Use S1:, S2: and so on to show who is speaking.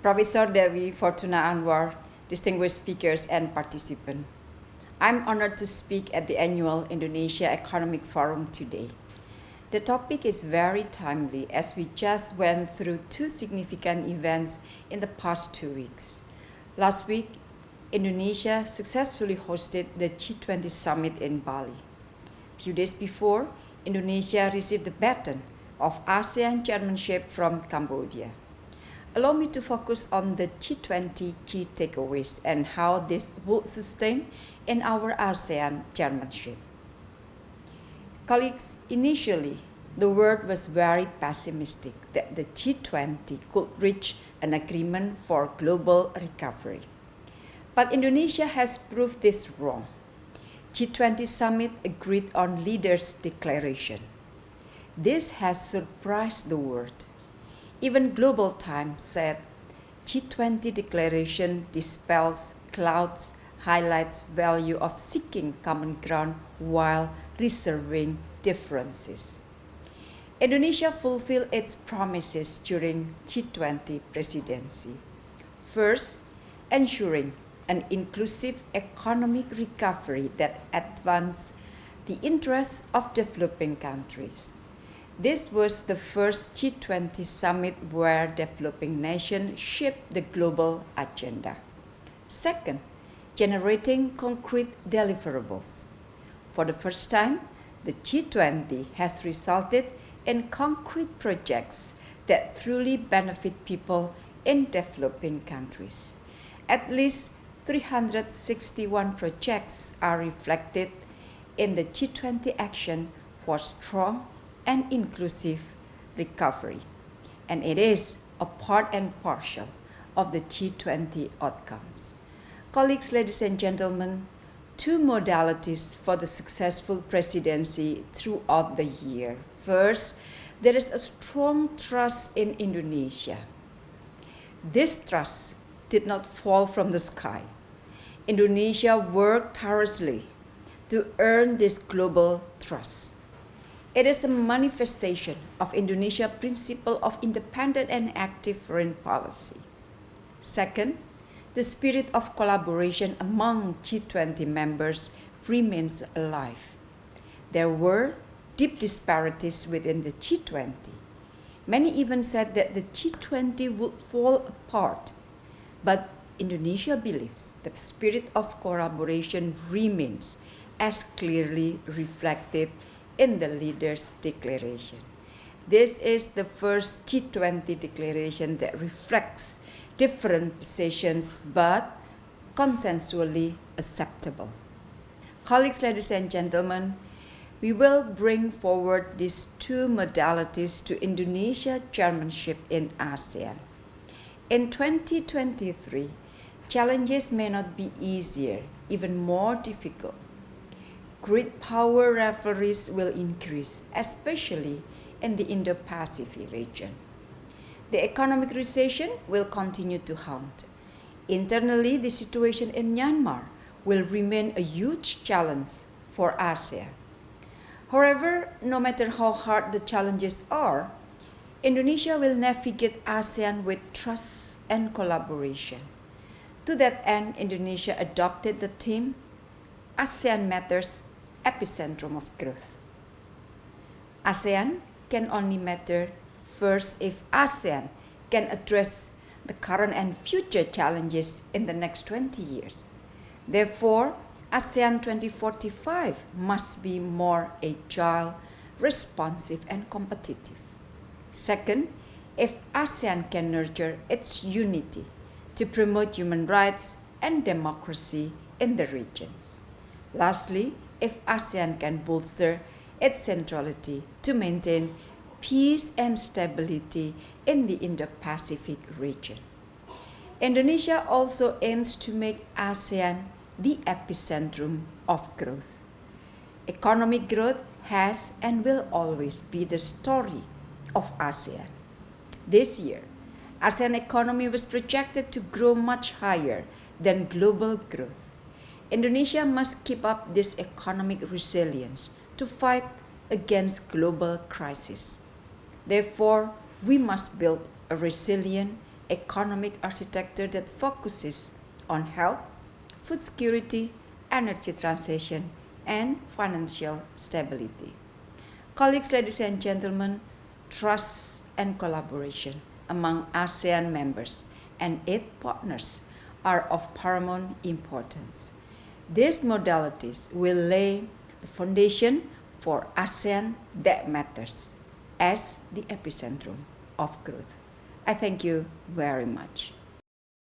S1: Professor Dewi Fortuna Anwar, distinguished speakers and participants. I'm honored to speak at the annual Indonesia Economic Forum today. The topic is very timely as we just went through two significant events in the past 2 weeks. Last week, Indonesia successfully hosted the G20 summit in Bali. A few days before, Indonesia received the baton of ASEAN chairmanship from Cambodia. Allow me to focus on the G20 key takeaways and how this will sustain in our ASEAN chairmanship. Colleagues, initially, the world was very pessimistic that the G20 could reach an agreement for global recovery. But Indonesia has proved this wrong. G20 summit agreed on leaders' declaration. This has surprised the world. Even Global Times said G20 declaration dispels clouds, highlights value of seeking common ground while reserving differences. Indonesia fulfilled its promises during G20 presidency. First, ensuring an inclusive economic recovery that advances the interests of developing countries. This was the first G20 summit where developing nations shaped the global agenda. Second, generating concrete deliverables. For the first time, the G20 has resulted in concrete projects that truly benefit people in developing countries. At least 361 projects are reflected in the G20 action for strong and inclusive recovery. And it is a part and parcel of the G20 outcomes. Colleagues, ladies and gentlemen, two modalities for the successful presidency throughout the year. First, there is a strong trust in Indonesia. This trust did not fall from the sky. Indonesia worked tirelessly to earn this global trust. It is a manifestation of Indonesia's principle of independent and active foreign policy. Second, the spirit of collaboration among G20 members remains alive. There were deep disparities within the G20. Many even said that the G20 would fall apart. But Indonesia believes the spirit of collaboration remains as clearly reflected in the leaders' declaration. This is the first G20 declaration that reflects different positions but consensually acceptable. Colleagues, ladies and gentlemen, we will bring forward these two modalities to Indonesia chairmanship in ASEAN. In 2023, challenges may not be easier, even more difficult. Great power rivalries will increase, especially in the Indo-Pacific region. The economic recession will continue to haunt. Internally, the situation in Myanmar will remain a huge challenge for ASEAN. However, no matter how hard the challenges are, Indonesia will navigate ASEAN with trust and collaboration. To that end, Indonesia adopted the theme ASEAN Matters, Epicentrum of Growth. ASEAN can only matter first if ASEAN can address the current and future challenges in the next 20 years. Therefore, ASEAN 2045 must be more agile, responsive, and competitive. Second, if ASEAN can nurture its unity to promote human rights and democracy in the regions. Lastly, if ASEAN can bolster its centrality to maintain peace and stability in the Indo-Pacific region. Indonesia also aims to make ASEAN the epicentrum of growth. Economic growth has and will always be the story of ASEAN. This year, ASEAN economy was projected to grow much higher than global growth. Indonesia must keep up this economic resilience to fight against global crisis. Therefore, we must build a resilient economic architecture that focuses on health, food security, energy transition, and financial stability. Colleagues, ladies and gentlemen, trust and collaboration among ASEAN members and its partners are of paramount importance. These modalities will lay the foundation for ASEAN that matters as the epicentrum of growth. I thank you very much.